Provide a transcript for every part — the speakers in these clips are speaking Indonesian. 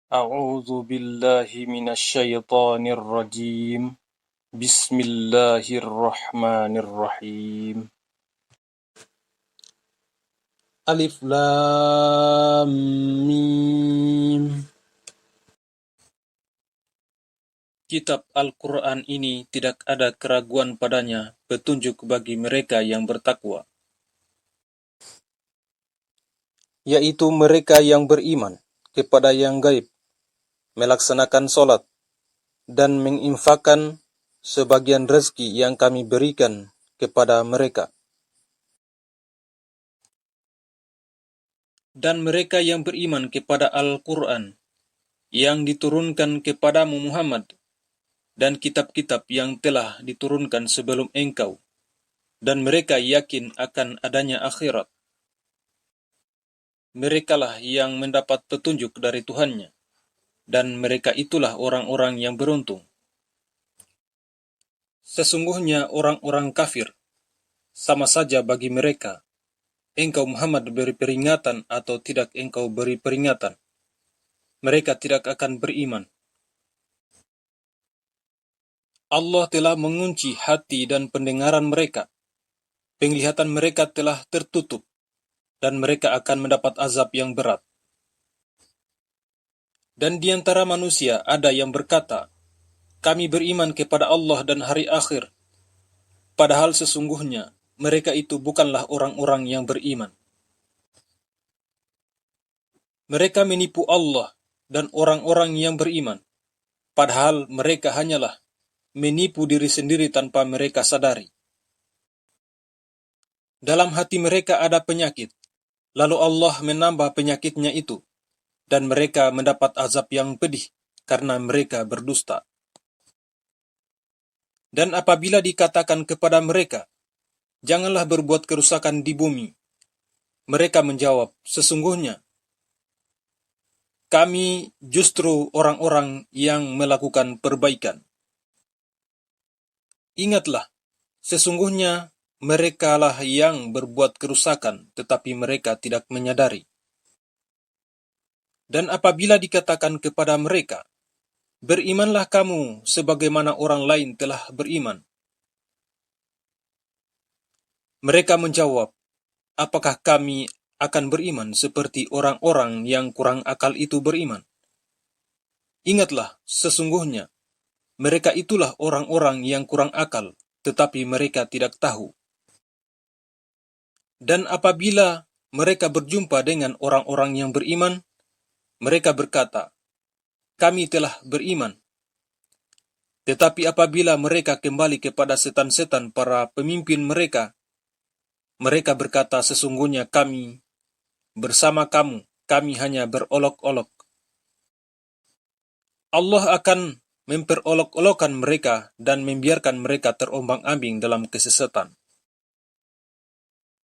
أعوذ بالله من الشيطان الرجيم بسم الله الرحمن الرحيم Alif Lam Mim. Kitab Al-Quran ini tidak ada keraguan padanya, petunjuk bagi mereka yang bertakwa, yaitu mereka yang beriman kepada yang gaib, melaksanakan sholat, dan menginfakkan sebagian rezeki yang kami berikan kepada mereka. Dan mereka yang beriman kepada Al-Quran yang diturunkan kepadamu Muhammad dan kitab-kitab yang telah diturunkan sebelum engkau, dan mereka yakin akan adanya akhirat. Merekalah yang mendapat petunjuk dari Tuhannya, dan mereka itulah orang-orang yang beruntung. Sesungguhnya orang-orang kafir, sama saja bagi mereka, engkau Muhammad beri peringatan atau tidak engkau beri peringatan. Mereka tidak akan beriman. Allah telah mengunci hati dan pendengaran mereka. Penglihatan mereka telah tertutup, dan mereka akan mendapat azab yang berat. Dan di antara manusia ada yang berkata, kami beriman kepada Allah dan hari akhir, padahal sesungguhnya mereka itu bukanlah orang-orang yang beriman. Mereka menipu Allah dan orang-orang yang beriman, padahal mereka hanyalah menipu diri sendiri tanpa mereka sadari. Dalam hati mereka ada penyakit, lalu Allah menambah penyakitnya itu, dan mereka mendapat azab yang pedih karena mereka berdusta. Dan apabila dikatakan kepada mereka, janganlah berbuat kerusakan di bumi, mereka menjawab, sesungguhnya kami justru orang-orang yang melakukan perbaikan. Ingatlah, sesungguhnya merekalah yang berbuat kerusakan, tetapi mereka tidak menyadari. Dan apabila dikatakan kepada mereka, berimanlah kamu sebagaimana orang lain telah beriman, mereka menjawab, apakah kami akan beriman seperti orang-orang yang kurang akal itu beriman? Ingatlah, sesungguhnya mereka itulah orang-orang yang kurang akal, tetapi mereka tidak tahu. Dan apabila mereka berjumpa dengan orang-orang yang beriman, mereka berkata, kami telah beriman. Tetapi apabila mereka kembali kepada setan-setan para pemimpin mereka, mereka berkata, sesungguhnya kami bersama kamu, kami hanya berolok-olok. Allah akan memperolok-olokkan mereka dan membiarkan mereka terombang-ambing dalam kesesatan.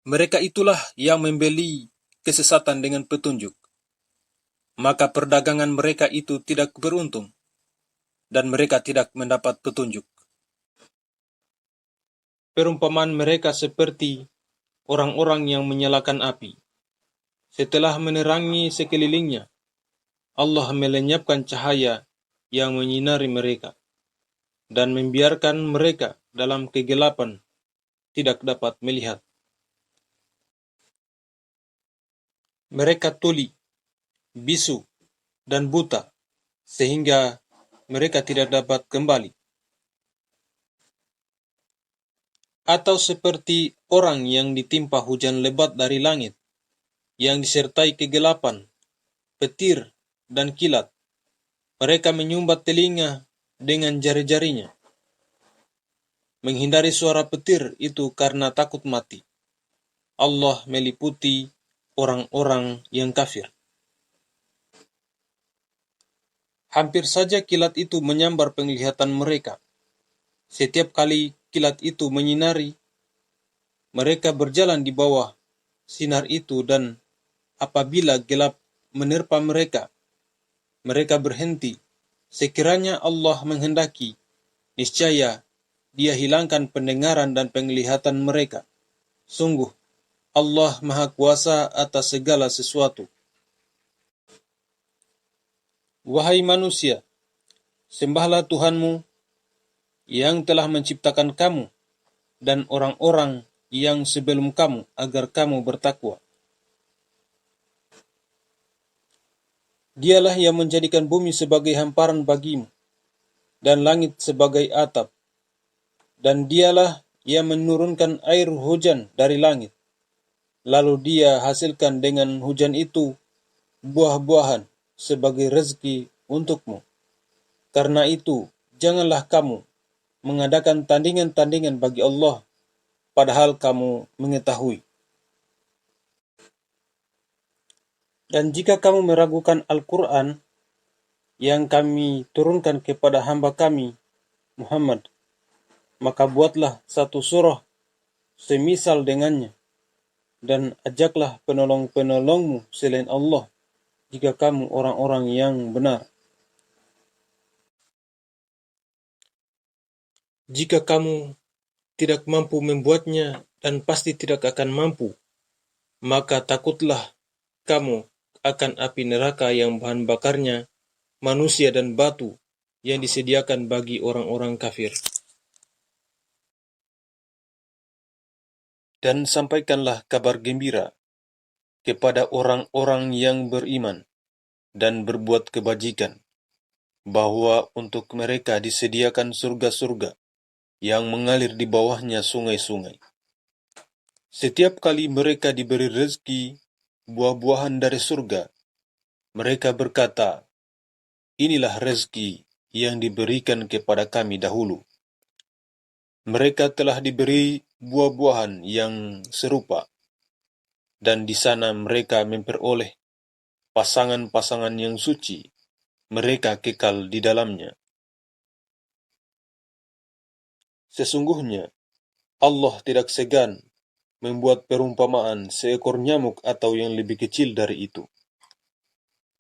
Mereka itulah yang membeli kesesatan dengan petunjuk. Maka perdagangan mereka itu tidak beruntung, dan mereka tidak mendapat petunjuk. Perumpamaan mereka seperti orang-orang yang menyalakan api. Setelah menerangi sekelilingnya, Allah melenyapkan cahaya yang menyinari mereka, dan membiarkan mereka dalam kegelapan tidak dapat melihat. Mereka tuli, bisu, dan buta, sehingga mereka tidak dapat kembali. Atau seperti orang yang ditimpa hujan lebat dari langit, yang disertai kegelapan, petir, dan kilat. Mereka menyumbat telinga dengan jari-jarinya, menghindari suara petir itu karena takut mati. Allah meliputi orang-orang yang kafir. Hampir saja kilat itu menyambar penglihatan mereka. Setiap kali kilat itu menyinari, mereka berjalan di bawah sinar itu, dan apabila gelap menerpa mereka, mereka berhenti. Sekiranya Allah menghendaki, niscaya Dia hilangkan pendengaran dan penglihatan mereka. Sungguh, Allah Maha Kuasa atas segala sesuatu. Wahai manusia, sembahlah Tuhanmu yang telah menciptakan kamu dan orang-orang yang sebelum kamu agar kamu bertakwa. Dialah yang menjadikan bumi sebagai hamparan bagimu dan langit sebagai atap, dan dialah yang menurunkan air hujan dari langit, lalu dia hasilkan dengan hujan itu buah-buahan sebagai rezeki untukmu. Karena itu, janganlah kamu mengadakan tandingan-tandingan bagi Allah, padahal kamu mengetahui. Dan jika kamu meragukan Al-Quran yang kami turunkan kepada hamba kami, Muhammad, maka buatlah satu surah semisal dengannya, dan ajaklah penolong-penolongmu selain Allah, jika kamu orang-orang yang benar. Jika kamu tidak mampu membuatnya dan pasti tidak akan mampu, maka takutlah kamu akan api neraka yang bahan bakarnya manusia dan batu yang disediakan bagi orang-orang kafir. Dan sampaikanlah kabar gembira kepada orang-orang yang beriman dan berbuat kebajikan, bahwa untuk mereka disediakan surga-surga yang mengalir di bawahnya sungai-sungai. Setiap kali mereka diberi rezeki buah-buahan dari surga, mereka berkata, "Inilah rezeki yang diberikan kepada kami dahulu." Mereka telah diberi buah-buahan yang serupa, dan di sana mereka memperoleh pasangan-pasangan yang suci, mereka kekal di dalamnya. Sesungguhnya, Allah tidak segan membuat perumpamaan seekor nyamuk atau yang lebih kecil dari itu.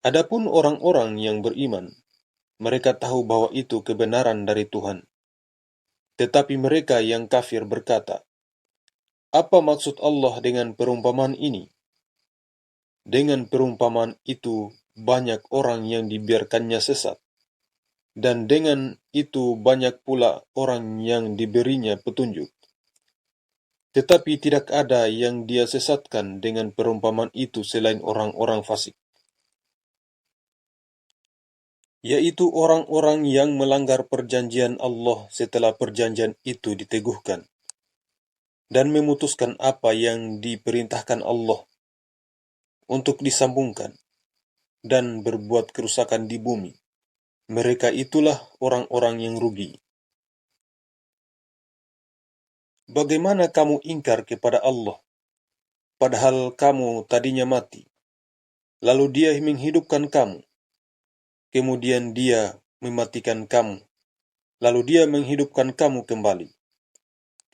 Adapun orang-orang yang beriman, mereka tahu bahwa itu kebenaran dari Tuhan. Tetapi mereka yang kafir berkata, "Apa maksud Allah dengan perumpamaan ini?" Dengan perumpamaan itu banyak orang yang dibiarkannya sesat, dan dengan itu banyak pula orang yang diberinya petunjuk. Tetapi tidak ada yang dia sesatkan dengan perumpamaan itu selain orang-orang fasik, yaitu orang-orang yang melanggar perjanjian Allah setelah perjanjian itu diteguhkan, dan memutuskan apa yang diperintahkan Allah untuk disambungkan, dan berbuat kerusakan di bumi. Mereka itulah orang-orang yang rugi. Bagaimana kamu ingkar kepada Allah, padahal kamu tadinya mati, lalu Dia menghidupkan kamu, kemudian Dia mematikan kamu, lalu Dia menghidupkan kamu kembali,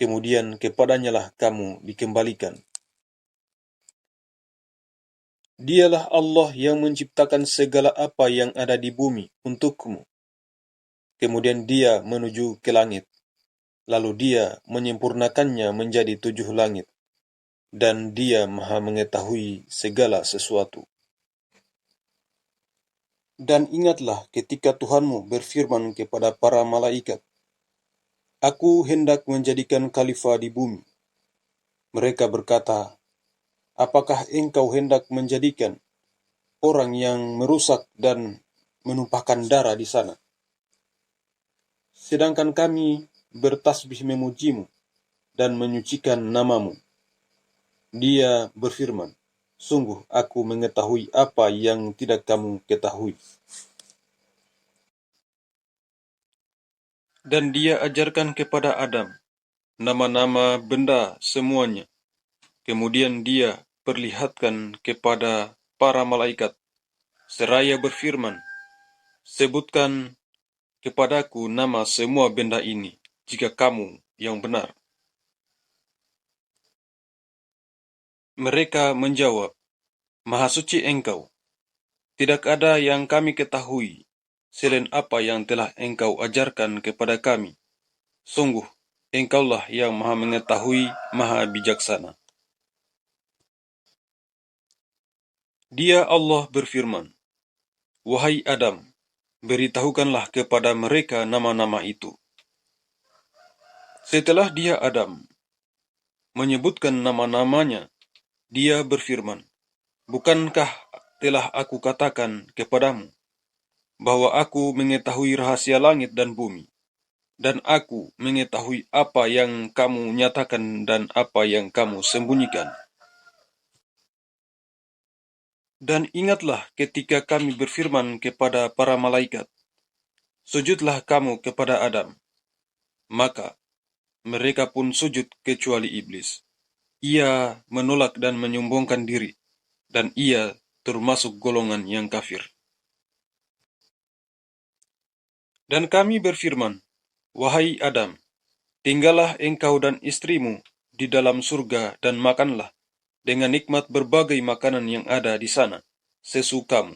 kemudian kepadanyalah kamu dikembalikan. Dialah Allah yang menciptakan segala apa yang ada di bumi untukmu, kemudian Dia menuju ke langit, lalu Dia menyempurnakannya menjadi 7 langit, dan Dia Maha mengetahui segala sesuatu. Dan ingatlah ketika Tuhanmu berfirman kepada para malaikat, "Aku hendak menjadikan khalifah di bumi." Mereka berkata, "Apakah engkau hendak menjadikan orang yang merusak dan menumpahkan darah di sana? Sedangkan kami bertasbih memujimu dan menyucikan namamu." Dia berfirman, "Sungguh aku mengetahui apa yang tidak kamu ketahui." Dan Dia ajarkan kepada Adam nama-nama benda semuanya. Kemudian Dia perlihatkan kepada para malaikat, seraya berfirman, "Sebutkan kepadaku nama semua benda ini, jika kamu yang benar." Mereka menjawab, "Maha suci Engkau, tidak ada yang kami ketahui selain apa yang telah Engkau ajarkan kepada kami. Sungguh, Engkaulah yang Maha mengetahui, Maha bijaksana." Dia Allah berfirman, "Wahai Adam, beritahukanlah kepada mereka nama-nama itu. Setelah dia Adam menyebutkan nama-namanya, dia berfirman, "Bukankah telah aku katakan kepadamu, bahwa aku mengetahui rahasia langit dan bumi, dan aku mengetahui apa yang kamu nyatakan dan apa yang kamu sembunyikan. Dan ingatlah ketika kami berfirman kepada para malaikat, sujudlah kamu kepada Adam. Maka mereka pun sujud kecuali iblis. Ia menolak dan menyombongkan diri, dan ia termasuk golongan yang kafir. Dan kami berfirman, wahai Adam, tinggallah engkau dan istrimu di dalam surga dan makanlah dengan nikmat berbagai makanan yang ada di sana, sesukamu.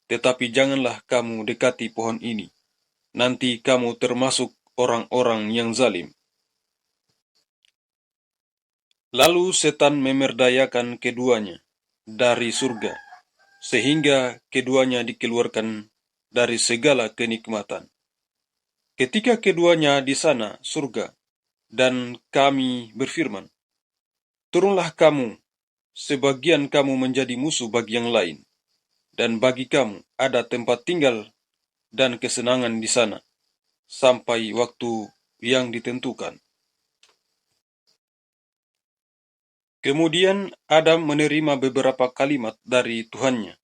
Tetapi janganlah kamu dekati pohon ini, nanti kamu termasuk orang-orang yang zalim. Lalu setan memerdayakan keduanya dari surga, sehingga keduanya dikeluarkan dari segala kenikmatan. Ketika keduanya di sana, surga, dan kami berfirman, turunlah kamu, sebagian kamu menjadi musuh bagi yang lain, dan bagi kamu ada tempat tinggal dan kesenangan di sana, sampai waktu yang ditentukan. Kemudian Adam menerima beberapa kalimat dari Tuhannya,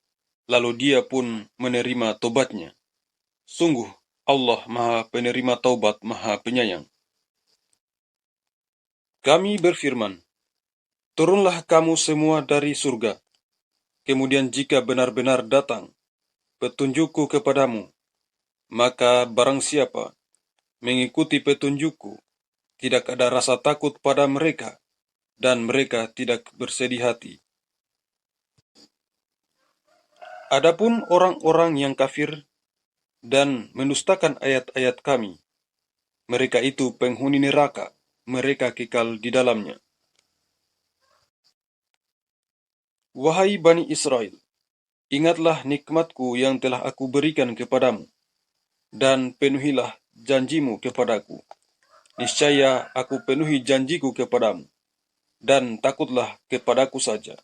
lalu dia pun menerima tobatnya. Sungguh, Allah Maha Penerima Taubat, Maha Penyayang. Kami berfirman, turunlah kamu semua dari surga. Kemudian jika benar-benar datang petunjukku kepadamu, maka barang siapa mengikuti petunjukku, tidak ada rasa takut pada mereka, dan mereka tidak bersedih hati. Adapun orang-orang yang kafir dan mendustakan ayat-ayat kami, mereka itu penghuni neraka, mereka kekal di dalamnya. Wahai Bani Israel, ingatlah nikmatku yang telah aku berikan kepadamu, dan penuhilah janjimu kepadaku. Niscaya aku penuhi janjiku kepadamu, dan takutlah kepadaku saja.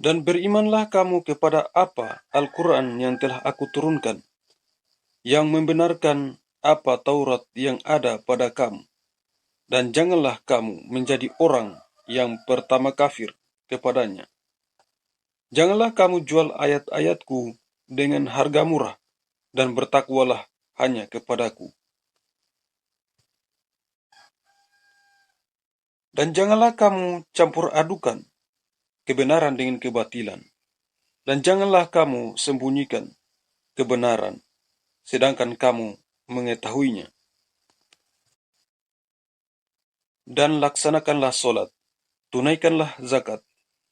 Dan berimanlah kamu kepada apa Al-Quran yang telah aku turunkan, yang membenarkan apa Taurat yang ada pada kamu. Dan janganlah kamu menjadi orang yang pertama kafir kepadanya. Janganlah kamu jual ayat-ayatku dengan harga murah, dan bertakwalah hanya kepadaku. Dan janganlah kamu campur adukan kebenaran dengan kebatilan, dan janganlah kamu sembunyikan kebenaran, sedangkan kamu mengetahuinya. Dan laksanakanlah solat, tunaikanlah zakat,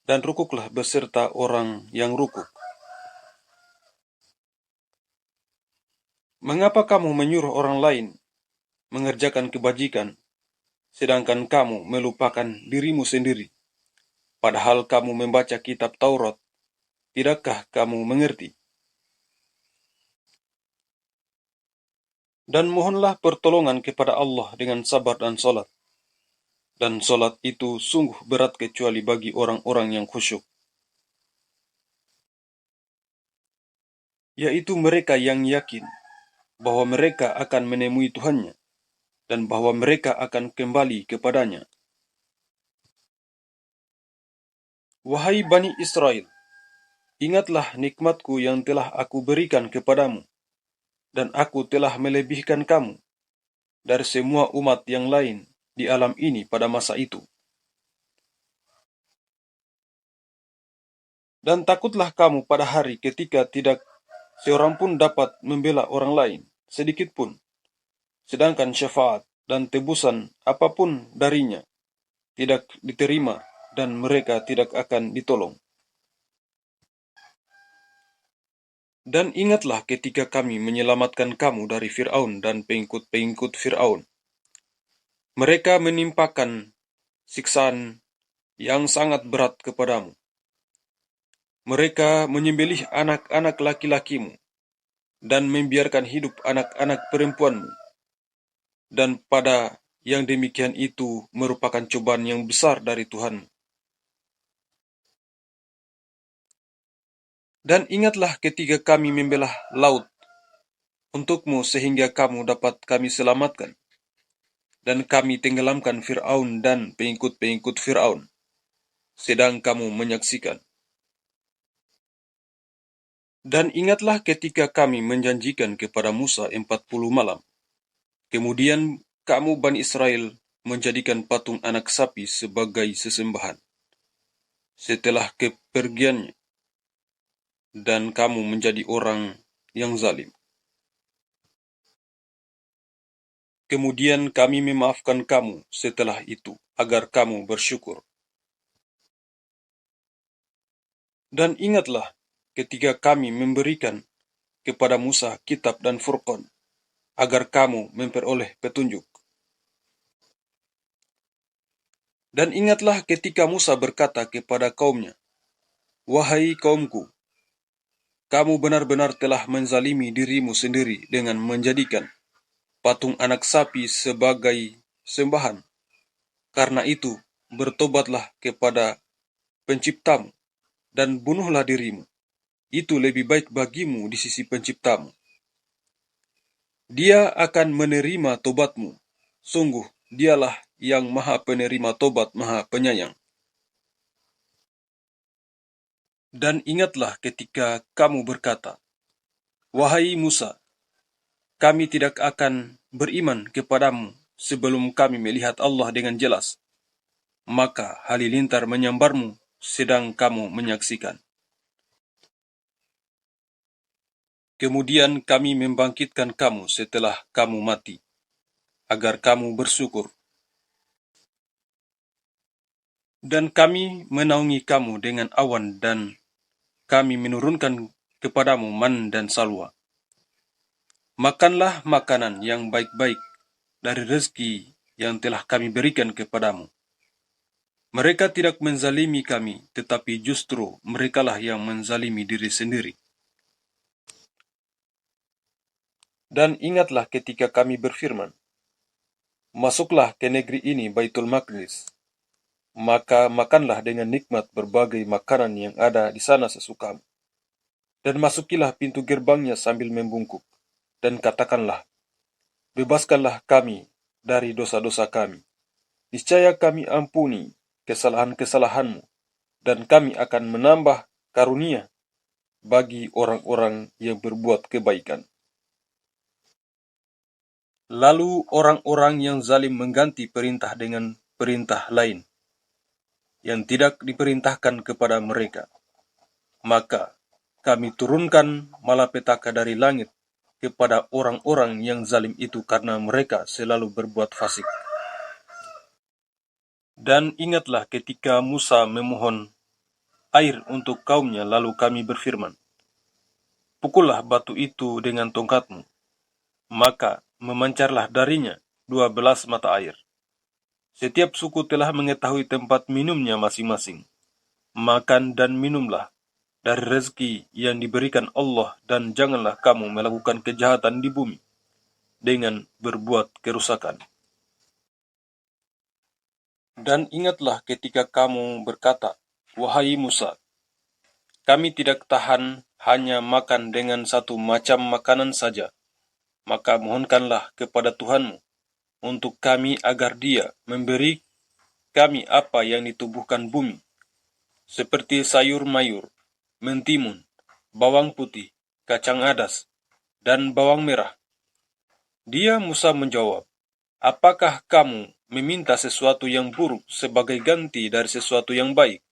dan rukuklah beserta orang yang rukuk. Mengapa kamu menyuruh orang lain mengerjakan kebajikan, sedangkan kamu melupakan dirimu sendiri? Padahal kamu membaca kitab Taurat, tidakkah kamu mengerti? Dan mohonlah pertolongan kepada Allah dengan sabar dan solat. Dan solat itu sungguh berat kecuali bagi orang-orang yang khusyuk, yaitu mereka yang yakin bahwa mereka akan menemui Tuhannya, dan bahwa mereka akan kembali kepadanya. Wahai Bani Israel, ingatlah nikmatku yang telah aku berikan kepadamu, dan aku telah melebihkan kamu dari semua umat yang lain di alam ini pada masa itu. Dan takutlah kamu pada hari ketika tidak seorang pun dapat membela orang lain, sedikit pun, sedangkan syafaat dan tebusan apapun darinya tidak diterima, dan mereka tidak akan ditolong. Dan ingatlah ketika kami menyelamatkan kamu dari Fir'aun dan pengikut-pengikut Fir'aun. Mereka menimpakan siksaan yang sangat berat kepadamu. Mereka menyembelih anak-anak laki-lakimu dan membiarkan hidup anak-anak perempuanmu, dan pada yang demikian itu merupakan cobaan yang besar dari Tuhan. Dan ingatlah ketika kami membelah laut untukmu sehingga kamu dapat kami selamatkan, dan kami tenggelamkan Fir'aun dan pengikut-pengikut Fir'aun, sedang kamu menyaksikan. Dan ingatlah ketika kami menjanjikan kepada Musa 40 malam. Kemudian kamu Bani Israel menjadikan patung anak sapi sebagai sesembahan setelah kepergiannya, dan kamu menjadi orang yang zalim. Kemudian kami memaafkan kamu setelah itu, agar kamu bersyukur. Dan ingatlah ketika kami memberikan kepada Musa kitab dan Furqan, agar kamu memperoleh petunjuk. Dan ingatlah ketika Musa berkata kepada kaumnya, "Wahai kaumku, kamu benar-benar telah menzalimi dirimu sendiri dengan menjadikan patung anak sapi sebagai sembahan. Karena itu, bertobatlah kepada penciptamu dan bunuhlah dirimu. Itu lebih baik bagimu di sisi penciptamu. Dia akan menerima tobatmu. Sungguh, dialah yang maha penerima tobat, maha penyayang." Dan ingatlah ketika kamu berkata, "Wahai Musa, kami tidak akan beriman kepadamu sebelum kami melihat Allah dengan jelas." Maka halilintar menyambarmu sedang kamu menyaksikan. Kemudian kami membangkitkan kamu setelah kamu mati, agar kamu bersyukur. Dan kami menaungi kamu dengan awan, dan kami menurunkan kepadamu man dan salwa. Makanlah makanan yang baik-baik dari rezeki yang telah kami berikan kepadamu. Mereka tidak menzalimi kami, tetapi justru merekalah yang menzalimi diri sendiri. Dan ingatlah ketika kami berfirman, "Masuklah ke negeri ini, Baitul Maqdis, maka makanlah dengan nikmat berbagai makanan yang ada di sana sesukamu. Dan masukilah pintu gerbangnya sambil membungkuk, dan katakanlah, bebaskanlah kami dari dosa-dosa kami. Niscaya kami ampuni kesalahan-kesalahanmu, dan kami akan menambah karunia bagi orang-orang yang berbuat kebaikan." Lalu orang-orang yang zalim mengganti perintah dengan perintah lain yang tidak diperintahkan kepada mereka. Maka kami turunkan malapetaka dari langit kepada orang-orang yang zalim itu karena mereka selalu berbuat fasik. Dan ingatlah ketika Musa memohon air untuk kaumnya, lalu kami berfirman, "Pukullah batu itu dengan tongkatmu." Maka memancarlah darinya 12 mata air. Setiap suku telah mengetahui tempat minumnya masing-masing. Makan dan minumlah dari rezeki yang diberikan Allah, dan janganlah kamu melakukan kejahatan di bumi dengan berbuat kerusakan. Dan ingatlah ketika kamu berkata, "Wahai Musa, kami tidak tahan hanya makan dengan satu macam makanan saja. Maka mohonkanlah kepada Tuhanmu untuk kami agar Dia memberi kami apa yang ditumbuhkan bumi, seperti sayur mayur, mentimun, bawang putih, kacang adas, dan bawang merah." Dia Musa menjawab, "Apakah kamu meminta sesuatu yang buruk sebagai ganti dari sesuatu yang baik?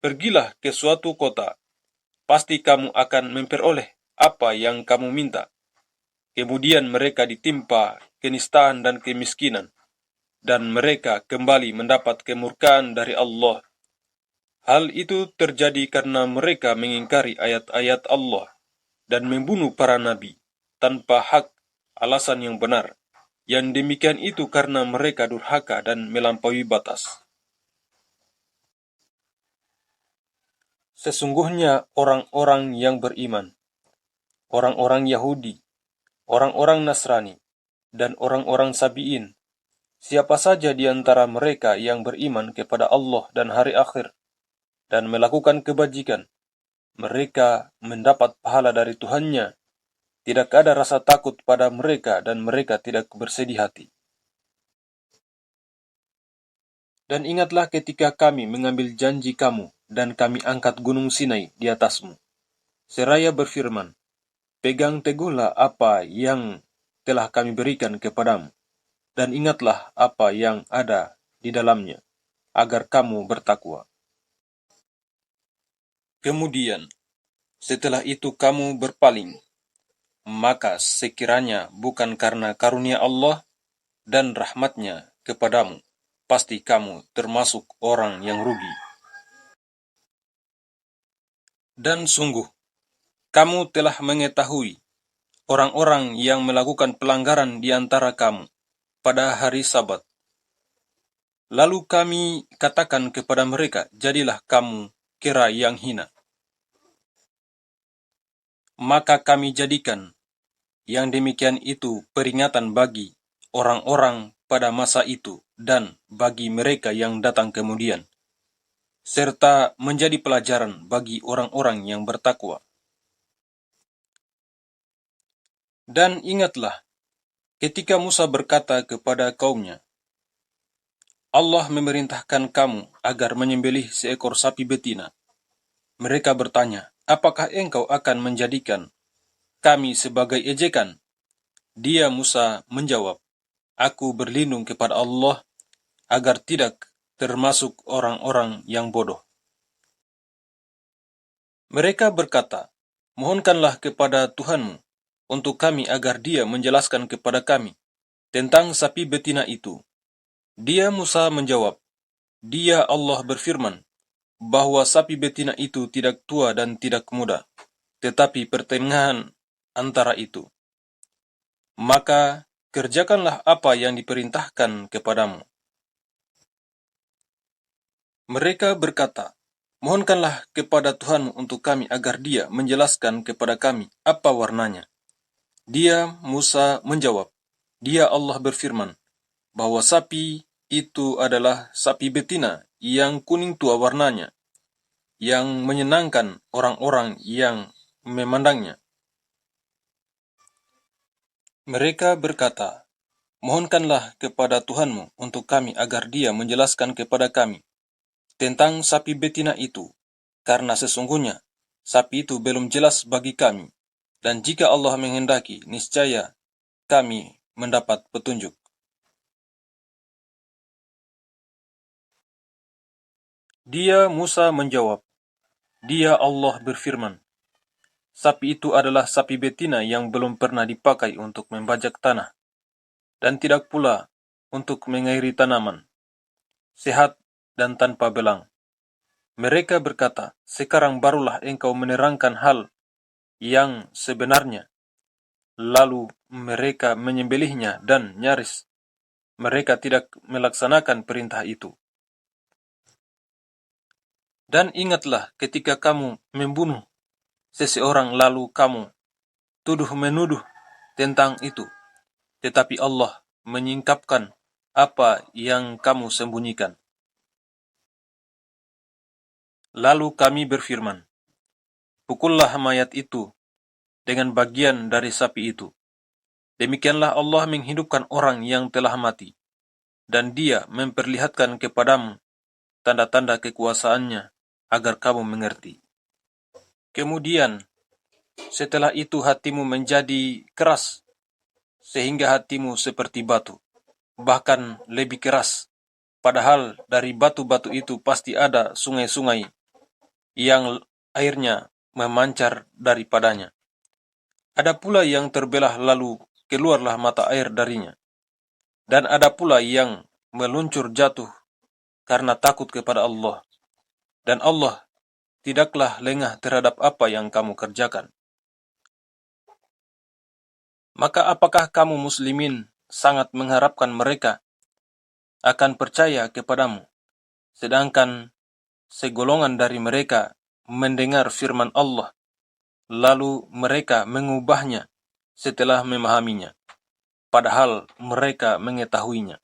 Pergilah ke suatu kota, pasti kamu akan memperoleh apa yang kamu minta." Kemudian mereka ditimpa kenistaan dan kemiskinan, dan mereka kembali mendapat kemurkaan dari Allah. Hal itu terjadi karena mereka mengingkari ayat-ayat Allah dan membunuh para nabi tanpa hak alasan yang benar. Yang demikian itu karena mereka durhaka dan melampaui batas. Sesungguhnya orang-orang yang beriman, orang-orang Yahudi, orang-orang Nasrani, dan orang-orang Sabi'in, siapa saja di antara mereka yang beriman kepada Allah dan hari akhir, dan melakukan kebajikan, mereka mendapat pahala dari Tuhannya. Tidak ada rasa takut pada mereka dan mereka tidak bersedih hati. Dan ingatlah ketika kami mengambil janji kamu dan kami angkat gunung Sinai di atasmu. Seraya berfirman, pegang teguhlah apa yang telah kami berikan kepadamu, dan ingatlah apa yang ada di dalamnya, agar kamu bertakwa. Kemudian, setelah itu kamu berpaling, maka sekiranya bukan karena karunia Allah dan rahmatnya kepadamu, pasti kamu termasuk orang yang rugi. Dan sungguh, kamu telah mengetahui orang-orang yang melakukan pelanggaran di antara kamu pada hari Sabat. Lalu kami katakan kepada mereka, jadilah kamu kira yang hina. Maka kami jadikan yang demikian itu peringatan bagi orang-orang pada masa itu dan bagi mereka yang datang kemudian, serta menjadi pelajaran bagi orang-orang yang bertakwa. Dan ingatlah, ketika Musa berkata kepada kaumnya, Allah memerintahkan kamu agar menyembelih seekor sapi betina. Mereka bertanya, apakah engkau akan menjadikan kami sebagai ejekan? Dia Musa menjawab, aku berlindung kepada Allah agar tidak termasuk orang-orang yang bodoh. Mereka berkata, mohonkanlah kepada Tuhanmu untuk kami agar dia menjelaskan kepada kami tentang sapi betina itu. Dia Musa menjawab, dia Allah berfirman, bahwa sapi betina itu tidak tua dan tidak muda, tetapi pertengahan antara itu. Maka kerjakanlah apa yang diperintahkan kepadamu. Mereka berkata, mohonkanlah kepada Tuhanmu untuk kami agar dia menjelaskan kepada kami apa warnanya. Dia Musa menjawab, dia Allah berfirman, bahwa sapi itu adalah sapi betina yang kuning tua warnanya, yang menyenangkan orang-orang yang memandangnya. Mereka berkata, mohonkanlah kepada Tuhanmu untuk kami agar dia menjelaskan kepada kami tentang sapi betina itu, karena sesungguhnya sapi itu belum jelas bagi kami, dan jika Allah menghendaki, niscaya kami mendapat petunjuk. Dia Musa menjawab, dia Allah berfirman, sapi itu adalah sapi betina yang belum pernah dipakai untuk membajak tanah, dan tidak pula untuk mengairi tanaman, sehat dan tanpa belang. Mereka berkata, sekarang barulah engkau menerangkan hal yang sebenarnya. Lalu mereka menyembelihnya dan nyaris mereka tidak melaksanakan perintah itu. Dan ingatlah ketika kamu membunuh seseorang lalu kamu tuduh-menuduh tentang itu, tetapi Allah menyingkapkan apa yang kamu sembunyikan. Lalu kami berfirman, pukullah mayat itu dengan bagian dari sapi itu. Demikianlah Allah menghidupkan orang yang telah mati, dan dia memperlihatkan kepadamu tanda-tanda kekuasaannya agar kamu mengerti. Kemudian, setelah itu hatimu menjadi keras, sehingga hatimu seperti batu, bahkan lebih keras. Padahal dari batu-batu itu pasti ada sungai-sungai yang airnya memancar daripadanya. Ada pula yang terbelah lalu keluarlah mata air darinya. Dan ada pula yang meluncur jatuh karena takut kepada Allah. Dan Allah tidaklah lengah terhadap apa yang kamu kerjakan. Maka apakah kamu muslimin sangat mengharapkan mereka akan percaya kepadamu, sedangkan segolongan dari mereka mendengar firman Allah, lalu mereka mengubahnya setelah memahaminya, padahal mereka mengetahuinya.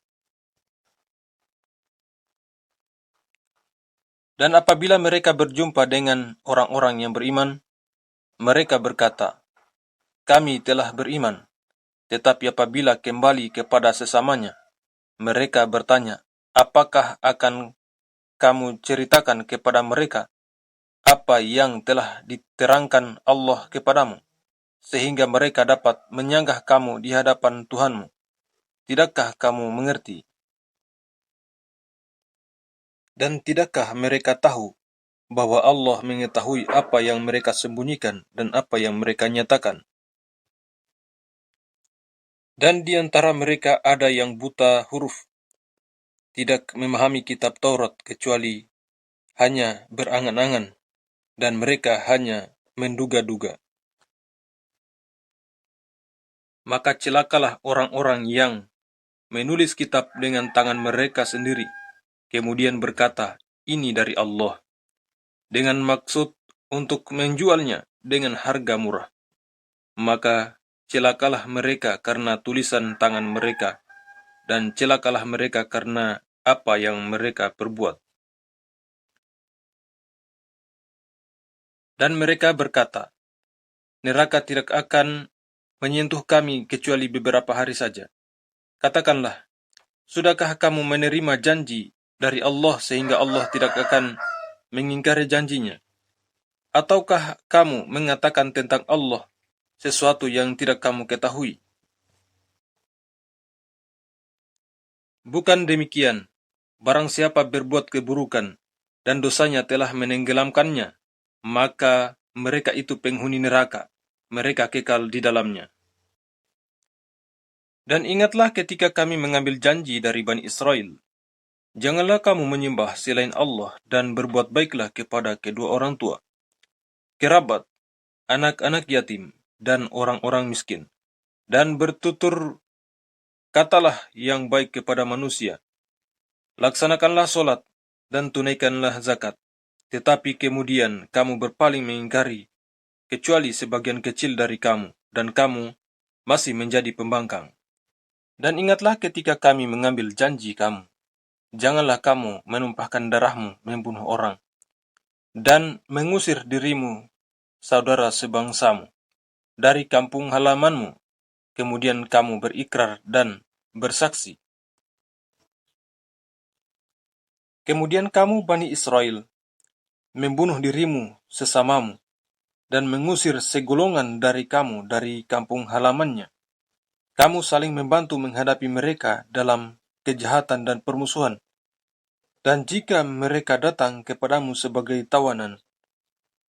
Dan apabila mereka berjumpa dengan orang-orang yang beriman, mereka berkata, "Kami telah beriman." Tetapi apabila kembali kepada sesamanya, mereka bertanya, "Apakah akan kamu ceritakan kepada mereka apa yang telah diterangkan Allah kepadamu, sehingga mereka dapat menyanggah kamu di hadapan Tuhanmu? Tidakkah kamu mengerti? Dan tidakkah mereka tahu bahwa Allah mengetahui apa yang mereka sembunyikan dan apa yang mereka nyatakan? Dan di antara mereka ada yang buta huruf, tidak memahami kitab Taurat kecuali hanya berangan-angan, dan mereka hanya menduga-duga. Maka celakalah orang-orang yang menulis kitab dengan tangan mereka sendiri, kemudian berkata, "Ini dari Allah," dengan maksud untuk menjualnya dengan harga murah. Maka celakalah mereka karena tulisan tangan mereka, dan celakalah mereka karena apa yang mereka perbuat. Dan mereka berkata, "Neraka tidak akan menyentuh kami kecuali beberapa hari saja." Katakanlah, sudahkah kamu menerima janji dari Allah sehingga Allah tidak akan mengingkari janjinya? Ataukah kamu mengatakan tentang Allah sesuatu yang tidak kamu ketahui? Bukan demikian, barang siapa berbuat keburukan dan dosanya telah menenggelamkannya, maka mereka itu penghuni neraka, mereka kekal di dalamnya. Dan ingatlah ketika kami mengambil janji dari Bani Israel, janganlah kamu menyembah selain Allah dan berbuat baiklah kepada kedua orang tua, kerabat, anak-anak yatim, dan orang-orang miskin, dan bertutur katalah yang baik kepada manusia. Laksanakanlah solat dan tunaikanlah zakat, tetapi kemudian kamu berpaling mengingkari, kecuali sebagian kecil dari kamu, dan kamu masih menjadi pembangkang. Dan ingatlah ketika kami mengambil janji kamu, janganlah kamu menumpahkan darahmu membunuh orang, dan mengusir dirimu, saudara sebangsamu, dari kampung halamanmu, kemudian kamu berikrar dan bersaksi. Kemudian kamu, Bani Israel, membunuh dirimu sesamamu, dan mengusir segolongan dari kamu dari kampung halamannya. Kamu saling membantu menghadapi mereka dalam kejahatan dan permusuhan. Dan jika mereka datang kepadamu sebagai tawanan,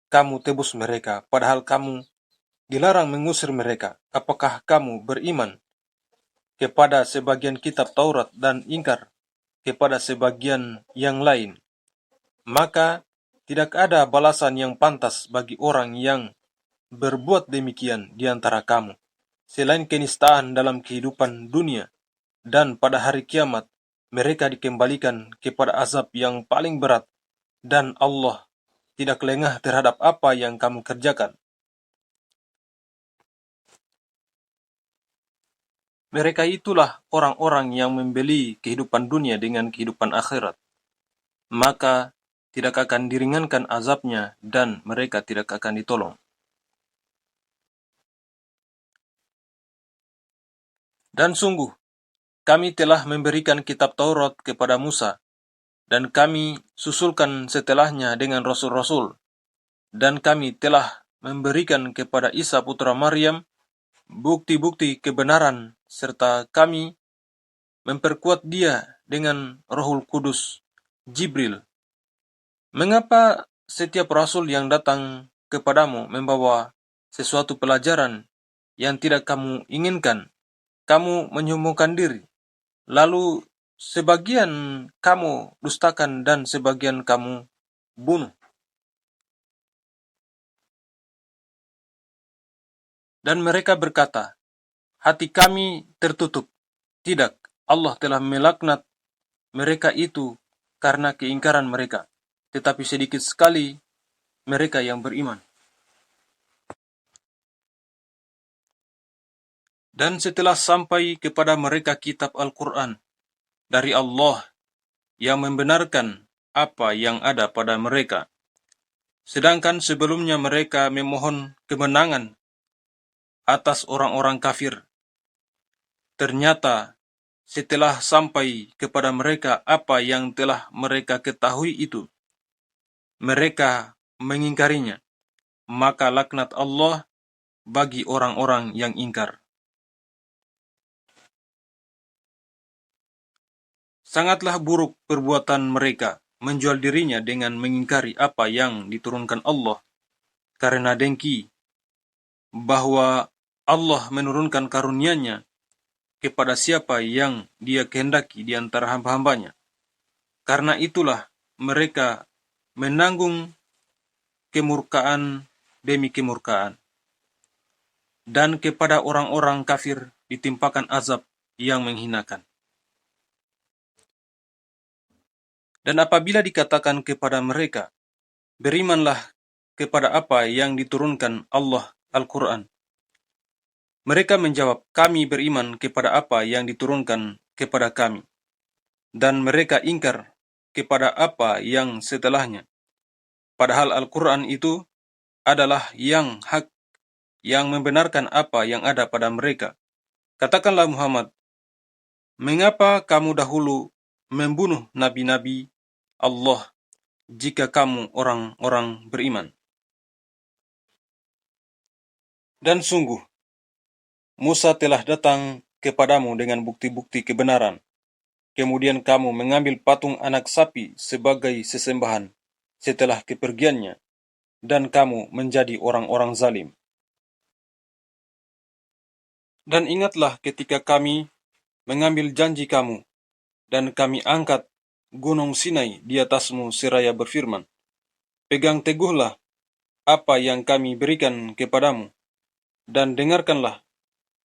kamu tebus mereka, padahal kamu dilarang mengusir mereka. Apakah kamu beriman kepada sebagian kitab Taurat dan ingkar kepada sebagian yang lain? Maka tidak ada balasan yang pantas bagi orang yang berbuat demikian di antara kamu, selain kenistaan dalam kehidupan dunia, dan pada hari kiamat mereka dikembalikan kepada azab yang paling berat, dan Allah tidak lengah terhadap apa yang kamu kerjakan. Mereka itulah orang-orang yang membeli kehidupan dunia dengan kehidupan akhirat. Maka tidak akan diringankan azabnya dan mereka tidak akan ditolong. Dan sungguh, kami telah memberikan kitab Taurat kepada Musa, dan kami susulkan setelahnya dengan rasul-rasul, dan kami telah memberikan kepada Isa putra Maryam bukti-bukti kebenaran, serta kami memperkuat dia dengan Rohul Kudus, Jibril. Mengapa setiap rasul yang datang kepadamu membawa sesuatu pelajaran yang tidak kamu inginkan, kamu menyombongkan diri, lalu sebagian kamu dustakan dan sebagian kamu bunuh? Dan mereka berkata, hati kami tertutup. Tidak, Allah telah melaknat mereka itu karena keingkaran mereka. Tetapi sedikit sekali mereka yang beriman. Dan setelah sampai kepada mereka kitab Al-Quran dari Allah yang membenarkan apa yang ada pada mereka, sedangkan sebelumnya mereka memohon kemenangan atas orang-orang kafir, ternyata setelah sampai kepada mereka apa yang telah mereka ketahui itu, mereka mengingkarinya, maka laknat Allah bagi orang-orang yang ingkar. Sangatlah buruk perbuatan mereka menjual dirinya dengan mengingkari apa yang diturunkan Allah, karena dengki bahwa Allah menurunkan karunia-Nya kepada siapa yang Dia kehendaki di antara hamba-hambanya. Karena itulah mereka menanggung kemurkaan demi kemurkaan. Dan kepada orang-orang kafir ditimpakan azab yang menghinakan. Dan apabila dikatakan kepada mereka, berimanlah kepada apa yang diturunkan Allah Al-Quran. Mereka menjawab, kami beriman kepada apa yang diturunkan kepada kami. Dan mereka ingkar kepada apa yang setelahnya. Padahal Al-Quran itu adalah yang hak, yang membenarkan apa yang ada pada mereka. Katakanlah Muhammad, mengapa kamu dahulu membunuh nabi-nabi Allah jika kamu orang-orang beriman? Dan sungguh, Musa telah datang kepadamu dengan bukti-bukti kebenaran. Kemudian kamu mengambil patung anak sapi sebagai sesembahan setelah kepergiannya, dan kamu menjadi orang-orang zalim. Dan ingatlah ketika kami mengambil janji kamu, dan kami angkat gunung Sinai di atasmu seraya berfirman, pegang teguhlah apa yang kami berikan kepadamu, dan dengarkanlah.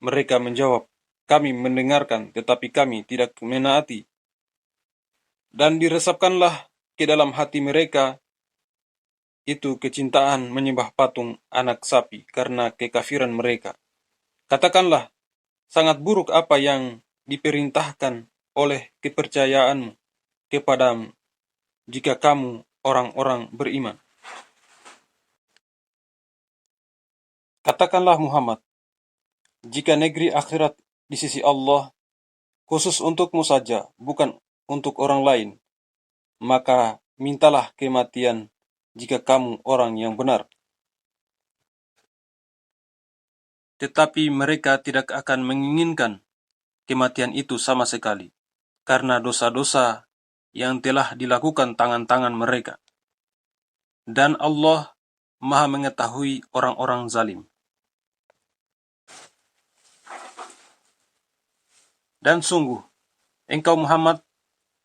Mereka menjawab, kami mendengarkan tetapi kami tidak menaati. Dan diresapkanlah ke dalam hati mereka itu kecintaan menyembah patung anak sapi karena kekafiran mereka. Katakanlah, sangat buruk apa yang diperintahkan oleh kepercayaanmu kepadamu jika kamu orang-orang beriman. Katakanlah Muhammad, jika negeri akhirat di sisi Allah khusus untukmu saja, bukan untuk orang lain, maka mintalah kematian jika kamu orang yang benar. Tetapi mereka tidak akan menginginkan kematian itu sama sekali, karena dosa-dosa yang telah dilakukan tangan-tangan mereka. Dan Allah Maha mengetahui orang-orang zalim. Dan sungguh, engkau Muhammad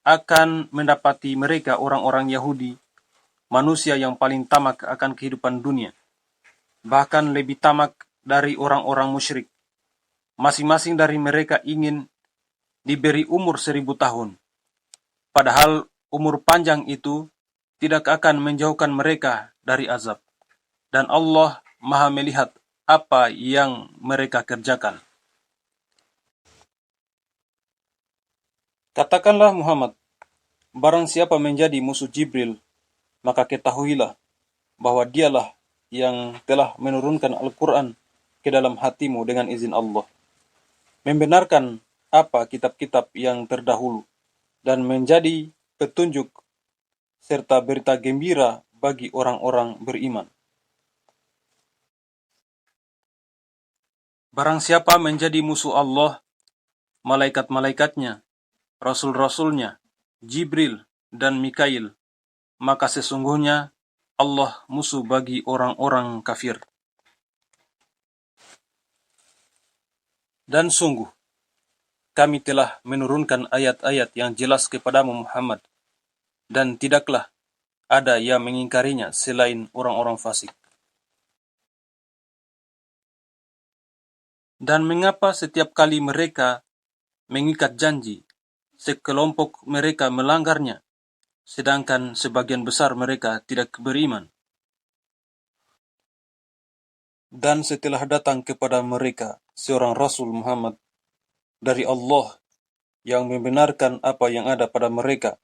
akan mendapati mereka orang-orang Yahudi, manusia yang paling tamak akan kehidupan dunia, bahkan lebih tamak dari orang-orang musyrik. Masing-masing dari mereka ingin diberi umur 1000 tahun, padahal umur panjang itu tidak akan menjauhkan mereka dari azab. Dan Allah Maha melihat apa yang mereka kerjakan. Katakanlah Muhammad, barang siapa menjadi musuh Jibril, maka ketahuilah bahwa dialah yang telah menurunkan Al-Quran ke dalam hatimu dengan izin Allah, membenarkan apa kitab-kitab yang terdahulu, dan menjadi petunjuk serta berita gembira bagi orang-orang beriman. Barang siapa menjadi musuh Allah, malaikat-malaikatnya, rasul-rasulnya, Jibril dan Mikail, maka sesungguhnya Allah musuh bagi orang-orang kafir. Dan sungguh, kami telah menurunkan ayat-ayat yang jelas kepadamu Muhammad, dan tidaklah ada yang mengingkarinya selain orang-orang fasik. Dan mengapa setiap kali mereka mengikat janji, sekelompok mereka melanggarnya, sedangkan sebagian besar mereka tidak beriman? Dan setelah datang kepada mereka seorang Rasul Muhammad dari Allah yang membenarkan apa yang ada pada mereka,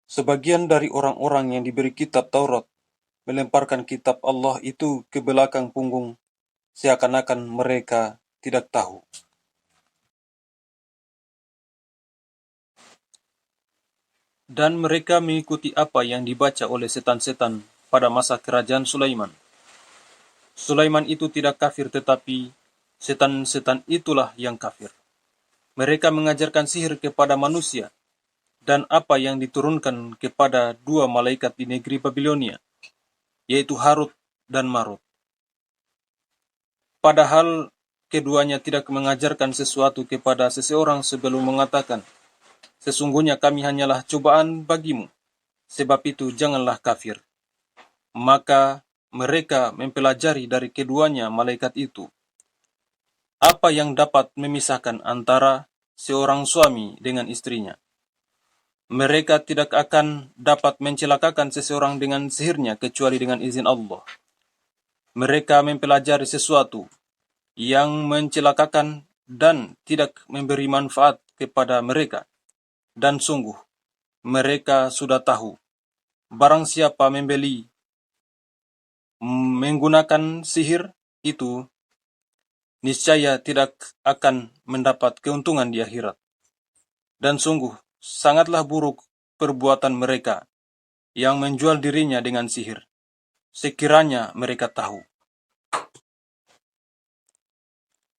sebagian dari orang-orang yang diberi kitab Taurat melemparkan kitab Allah itu ke belakang punggung, seakan-akan mereka tidak tahu. Dan mereka mengikuti apa yang dibaca oleh setan-setan pada masa kerajaan Sulaiman. Sulaiman itu tidak kafir, tetapi setan-setan itulah yang kafir. Mereka mengajarkan sihir kepada manusia dan apa yang diturunkan kepada dua malaikat di negeri Babilonia, yaitu Harut dan Marut. Padahal keduanya tidak mengajarkan sesuatu kepada seseorang sebelum mengatakan, "Sesungguhnya kami hanyalah cobaan bagimu, sebab itu janganlah kafir." Maka mereka mempelajari dari keduanya malaikat itu apa yang dapat memisahkan antara seorang suami dengan istrinya. Mereka tidak akan dapat mencelakakan seseorang dengan sihirnya kecuali dengan izin Allah. Mereka mempelajari sesuatu yang mencelakakan dan tidak memberi manfaat kepada mereka. Dan sungguh, mereka sudah tahu, barang siapa menggunakan sihir itu, niscaya tidak akan mendapat keuntungan di akhirat. Dan sungguh, sangatlah buruk perbuatan mereka yang menjual dirinya dengan sihir, sekiranya mereka tahu.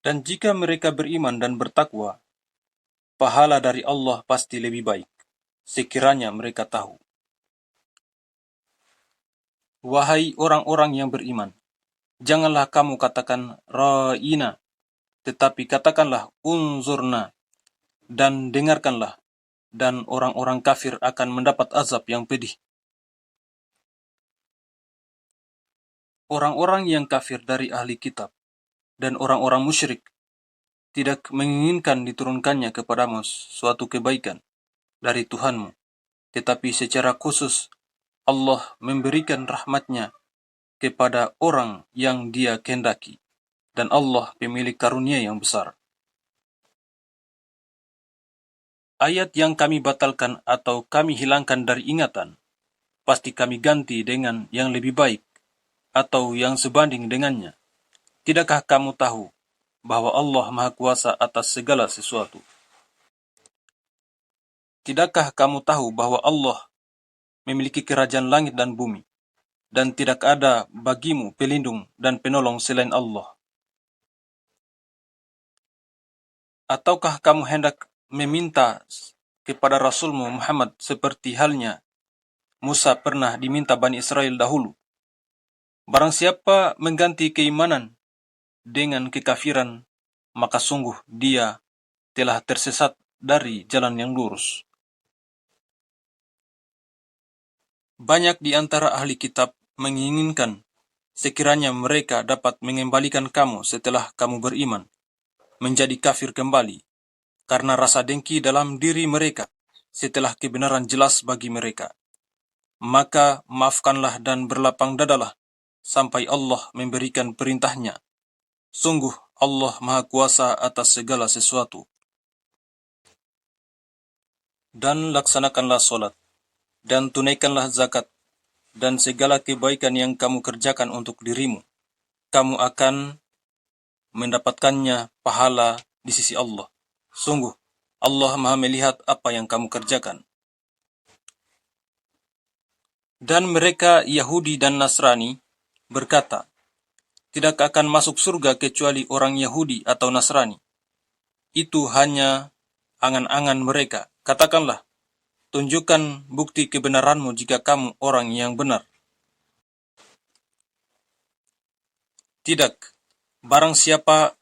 Dan jika mereka beriman dan bertakwa, pahala dari Allah pasti lebih baik, sekiranya mereka tahu. Wahai orang-orang yang beriman, janganlah kamu katakan ra'ina, tetapi katakanlah unzurna, dan dengarkanlah, dan orang-orang kafir akan mendapat azab yang pedih. Orang-orang yang kafir dari ahli kitab dan orang-orang musyrik tidak menginginkan diturunkannya kepadamu suatu kebaikan dari Tuhanmu, tetapi secara khusus Allah memberikan rahmatnya kepada orang yang Dia kehendaki, dan Allah pemilik karunia yang besar. Ayat yang kami batalkan atau kami hilangkan dari ingatan, pasti kami ganti dengan yang lebih baik atau yang sebanding dengannya. Tidakkah kamu tahu bahwa Allah Maha Kuasa atas segala sesuatu? Tidakkah kamu tahu bahwa Allah memiliki kerajaan langit dan bumi, dan tidak ada bagimu pelindung dan penolong selain Allah? Ataukah kamu hendak meminta kepada Rasulmu Muhammad seperti halnya Musa pernah diminta Bani Israel dahulu? Barang siapa mengganti keimanan dengan kekafiran, maka sungguh dia telah tersesat dari jalan yang lurus. Banyak di antara ahli kitab menginginkan sekiranya mereka dapat mengembalikan kamu setelah kamu beriman, menjadi kafir kembali, karena rasa dengki dalam diri mereka setelah kebenaran jelas bagi mereka. Maka maafkanlah dan berlapang dadalah sampai Allah memberikan perintahnya. Sungguh Allah Maha Kuasa atas segala sesuatu. Dan laksanakanlah solat, dan tunaikanlah zakat, dan segala kebaikan yang kamu kerjakan untuk dirimu, kamu akan mendapatkannya pahala di sisi Allah. Sungguh, Allah Maha melihat apa yang kamu kerjakan. Dan mereka Yahudi dan Nasrani berkata, tidak akan masuk surga kecuali orang Yahudi atau Nasrani. Itu hanya angan-angan mereka. Katakanlah, tunjukkan bukti kebenaranmu jika kamu orang yang benar. Tidak, barang siapa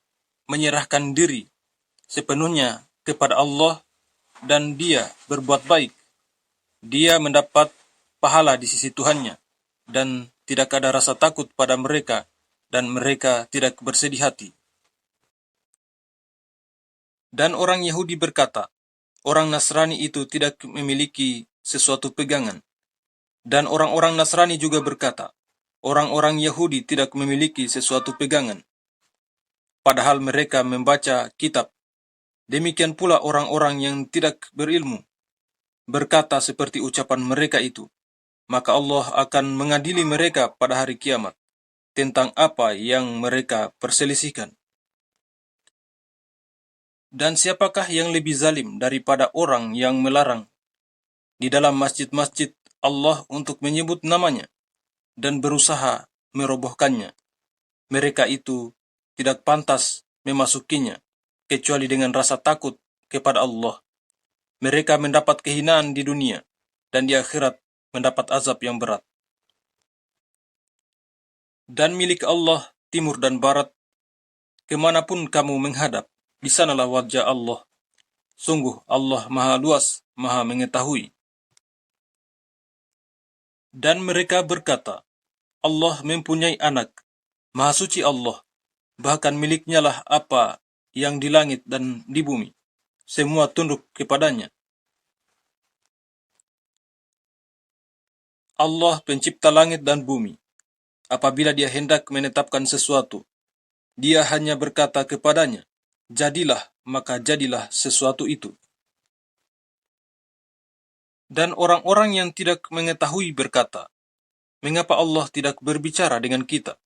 menyerahkan diri sepenuhnya kepada Allah dan dia berbuat baik, dia mendapat pahala di sisi Tuhannya, dan tidak ada rasa takut pada mereka, dan mereka tidak bersedih hati. Dan orang Yahudi berkata, orang Nasrani itu tidak memiliki sesuatu pegangan. Dan orang-orang Nasrani juga berkata, orang-orang Yahudi tidak memiliki sesuatu pegangan, padahal mereka membaca kitab. Demikian pula orang-orang yang tidak berilmu berkata seperti ucapan mereka itu, maka Allah akan mengadili mereka pada hari kiamat tentang apa yang mereka perselisihkan. Dan siapakah yang lebih zalim daripada orang yang melarang di dalam masjid-masjid Allah untuk menyebut namanya dan berusaha merobohkannya? Mereka itu tidak pantas memasukinya kecuali dengan rasa takut kepada Allah. Mereka mendapat kehinaan di dunia dan di akhirat mendapat azab yang berat. Dan milik Allah timur dan barat, kemanapun kamu menghadap, di sanalah wajah Allah. Sungguh Allah maha luas, maha mengetahui. Dan mereka berkata, Allah mempunyai anak, maha suci Allah, bahkan miliknya lah apa yang di langit dan di bumi. Semua tunduk kepadanya. Allah pencipta langit dan bumi. Apabila dia hendak menetapkan sesuatu, dia hanya berkata kepadanya, jadilah, maka jadilah sesuatu itu. Dan orang-orang yang tidak mengetahui berkata, mengapa Allah tidak berbicara dengan kita,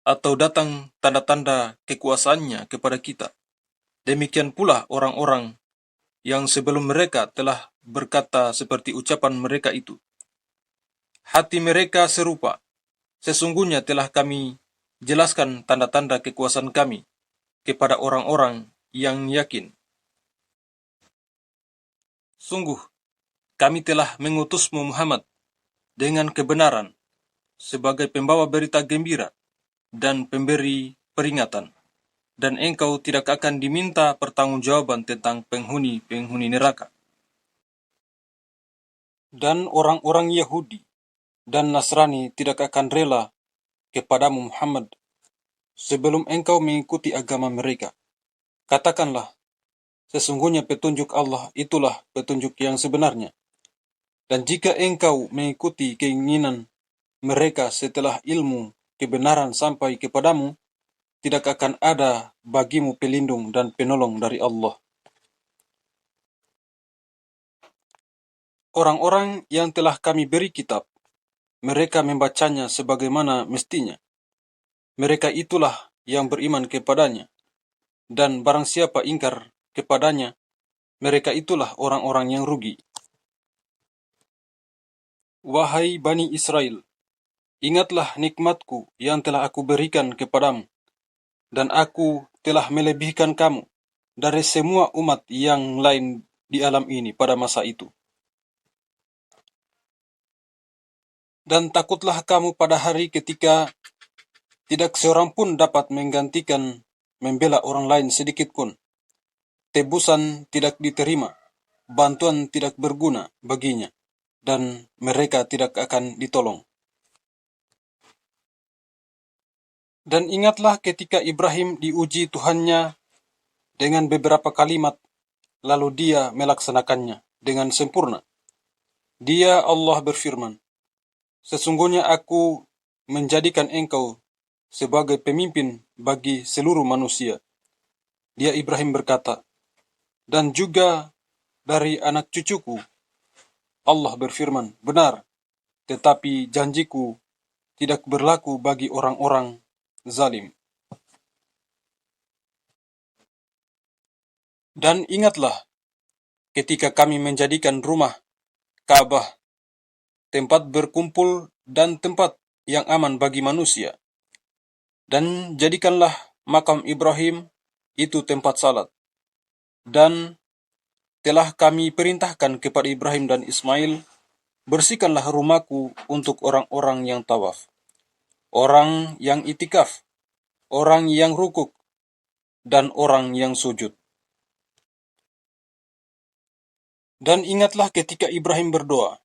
atau datang tanda-tanda kekuasaannya kepada kita? Demikian pula orang-orang yang sebelum mereka telah berkata seperti ucapan mereka itu. Hati mereka serupa, sesungguhnya telah kami jelaskan tanda-tanda kekuasaan kami kepada orang-orang yang yakin. Sungguh, kami telah mengutusmu Muhammad dengan kebenaran sebagai pembawa berita gembira dan pemberi peringatan, dan engkau tidak akan diminta pertanggungjawaban tentang penghuni-penghuni neraka. Dan orang-orang Yahudi dan Nasrani tidak akan rela kepadamu Muhammad sebelum engkau mengikuti agama mereka. Katakanlah, sesungguhnya petunjuk Allah itulah petunjuk yang sebenarnya. Dan jika engkau mengikuti keinginan mereka setelah ilmu kebenaran sampai kepadamu, tidak akan ada bagimu pelindung dan penolong dari Allah. Orang-orang yang telah kami beri kitab, mereka membacanya sebagaimana mestinya. Mereka itulah yang beriman kepadanya, dan barang siapa ingkar kepadanya, mereka itulah orang-orang yang rugi. Wahai Bani Israel, ingatlah nikmatku yang telah aku berikan kepadamu, dan aku telah melebihkan kamu dari semua umat yang lain di alam ini pada masa itu. Dan takutlah kamu pada hari ketika tidak seorang pun dapat menggantikan membela orang lain sedikit pun. Tebusan tidak diterima, bantuan tidak berguna baginya, dan mereka tidak akan ditolong. Dan ingatlah ketika Ibrahim diuji Tuhannya dengan beberapa kalimat, lalu dia melaksanakannya dengan sempurna. Dia Allah berfirman, sesungguhnya aku menjadikan engkau sebagai pemimpin bagi seluruh manusia. Dia Ibrahim berkata, dan juga dari anak cucuku. Allah berfirman, benar, tetapi janjiku tidak berlaku bagi orang-orang zalim. Dan ingatlah ketika kami menjadikan rumah Ka'bah tempat berkumpul dan tempat yang aman bagi manusia. Dan jadikanlah makam Ibrahim itu tempat salat. Dan telah kami perintahkan kepada Ibrahim dan Ismail, bersihkanlah rumahku untuk orang-orang yang tawaf, orang yang itikaf, orang yang rukuk, dan orang yang sujud. Dan ingatlah ketika Ibrahim berdoa,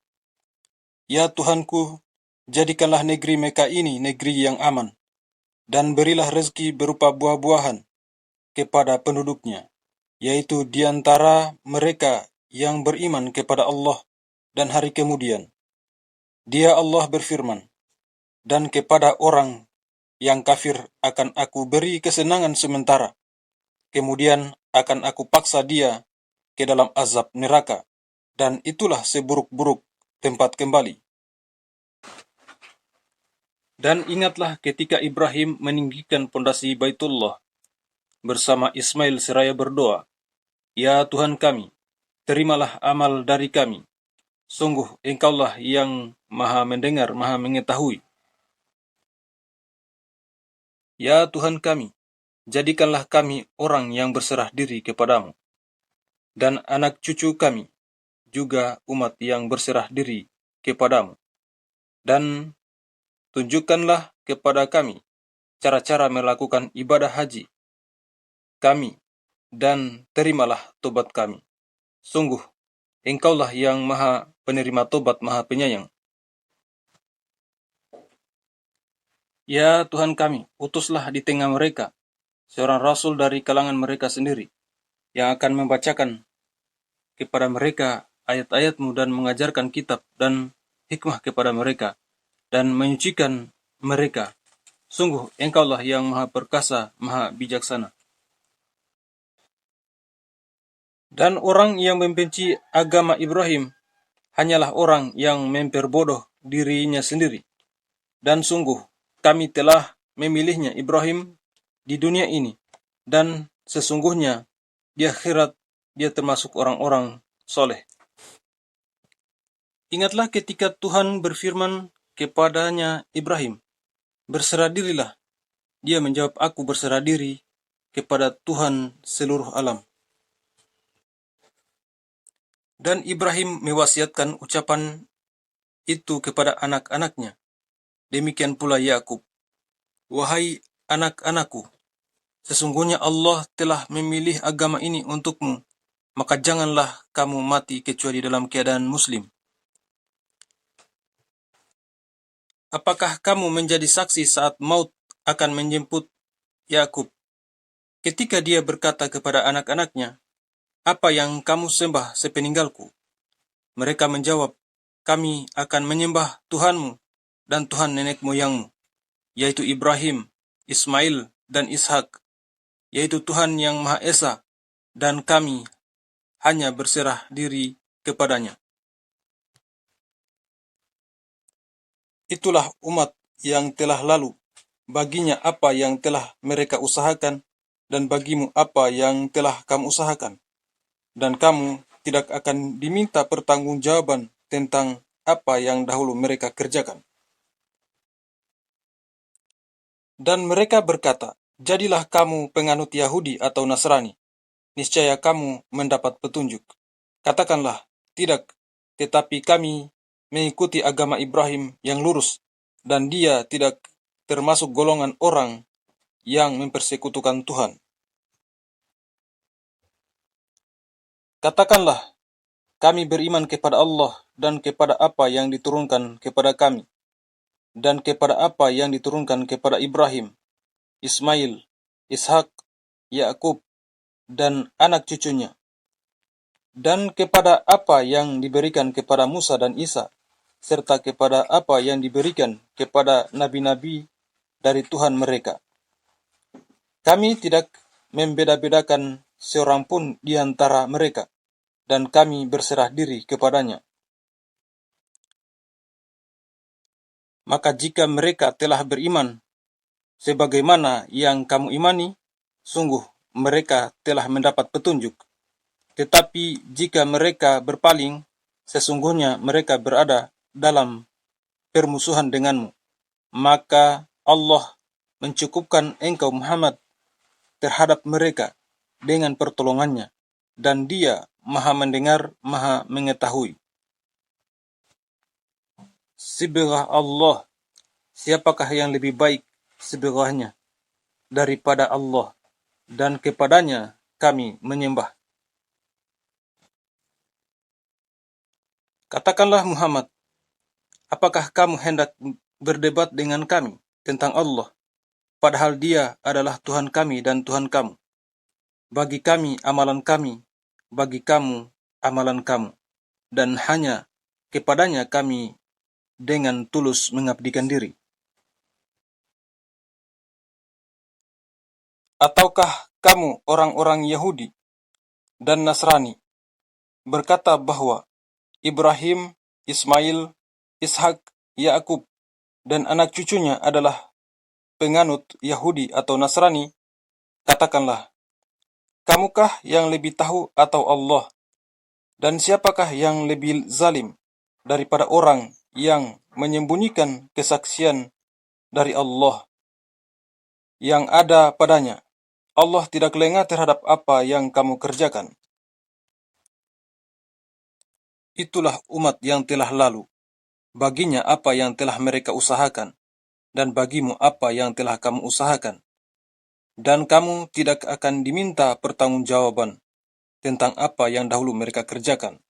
ya Tuhanku, jadikanlah negeri Mekah ini negeri yang aman, dan berilah rezeki berupa buah-buahan kepada penduduknya, yaitu di antara mereka yang beriman kepada Allah dan hari kemudian. Dia Allah berfirman, dan kepada orang yang kafir akan aku beri kesenangan sementara, kemudian akan aku paksa dia ke dalam azab neraka, dan itulah seburuk-buruk tempat kembali. Dan ingatlah ketika Ibrahim meninggikan pondasi Baitullah bersama Ismail seraya berdoa, "Ya Tuhan kami, terimalah amal dari kami. Sungguh Engkaulah yang Maha Mendengar, Maha Mengetahui. Ya Tuhan kami, jadikanlah kami orang yang berserah diri kepadamu, dan anak cucu kami juga umat yang berserah diri kepadamu. Dan tunjukkanlah kepada kami cara-cara melakukan ibadah haji kami, dan terimalah tobat kami. Sungguh, Engkaulah yang Maha Penerima Tobat, Maha Penyayang. Ya Tuhan kami, utuslah di tengah mereka seorang rasul dari kalangan mereka sendiri, yang akan membacakan kepada mereka ayat-ayat-Mu dan mengajarkan kitab dan hikmah kepada mereka, dan menyucikan mereka. Sungguh, Engkaulah yang Maha Perkasa, Maha Bijaksana. Dan orang yang membenci agama Ibrahim hanyalah orang yang memperbodoh dirinya sendiri. Dan sungguh, kami telah memilihnya Ibrahim di dunia ini, dan sesungguhnya di akhirat dia termasuk orang-orang soleh. Ingatlah ketika Tuhan berfirman kepadanya Ibrahim, "Berserah dirilah." Dia menjawab, "Aku berserah diri kepada Tuhan seluruh alam." Dan Ibrahim mewasiatkan ucapan itu kepada anak-anaknya. Demikian pula Yakub, "Wahai anak-anakku, sesungguhnya Allah telah memilih agama ini untukmu, maka janganlah kamu mati kecuali dalam keadaan muslim." Apakah kamu menjadi saksi saat maut akan menjemput Yakub, ketika dia berkata kepada anak-anaknya, "Apa yang kamu sembah sepeninggalku?" Mereka menjawab, "Kami akan menyembah Tuhanmu dan Tuhan nenek moyangmu, yaitu Ibrahim, Ismail, dan Ishak, yaitu Tuhan yang Maha Esa, dan kami hanya berserah diri kepadanya." Itulah umat yang telah lalu, baginya apa yang telah mereka usahakan, dan bagimu apa yang telah kamu usahakan. Dan kamu tidak akan diminta pertanggungjawaban tentang apa yang dahulu mereka kerjakan. Dan mereka berkata, "Jadilah kamu penganut Yahudi atau Nasrani, niscaya kamu mendapat petunjuk." Katakanlah, "Tidak, tetapi kami mengikuti agama Ibrahim yang lurus, dan dia tidak termasuk golongan orang yang mempersekutukan Tuhan." Katakanlah, "Kami beriman kepada Allah dan kepada apa yang diturunkan kepada kami, dan kepada apa yang diturunkan kepada Ibrahim, Ismail, Ishak, Yakub, dan anak cucunya, dan kepada apa yang diberikan kepada Musa dan Isa, serta kepada apa yang diberikan kepada nabi-nabi dari Tuhan mereka. Kami tidak membeda-bedakan seorang pun di antara mereka, dan kami berserah diri kepadanya. Maka jika mereka telah beriman sebagaimana yang kamu imani, sungguh mereka telah mendapat petunjuk. Tetapi jika mereka berpaling, sesungguhnya mereka berada dalam permusuhan denganmu. Maka Allah mencukupkan engkau Muhammad terhadap mereka dengan pertolongannya, dan Dia Maha Mendengar, Maha Mengetahui. Sibghah Allah, siapakah yang lebih baik sibghahnya daripada Allah, dan kepadanya kami menyembah. Katakanlah Muhammad, apakah kamu hendak berdebat dengan kami tentang Allah, padahal Dia adalah Tuhan kami dan Tuhan kamu? Bagi kami amalan kami, bagi kamu amalan kamu, dan hanya kepadanya kami dengan tulus mengabdikan diri. Ataukah kamu orang-orang Yahudi dan Nasrani berkata bahwa Ibrahim, Ismail, Ishak, Yakub, dan anak cucunya adalah penganut Yahudi atau Nasrani? Katakanlah, kamukah yang lebih tahu atau Allah? Dan siapakah yang lebih zalim daripada orang yang menyembunyikan kesaksian dari Allah yang ada padanya? Allah tidak lengah terhadap apa yang kamu kerjakan. Itulah umat yang telah lalu. Baginya apa yang telah mereka usahakan, dan bagimu apa yang telah kamu usahakan. Dan kamu tidak akan diminta pertanggungjawaban tentang apa yang dahulu mereka kerjakan.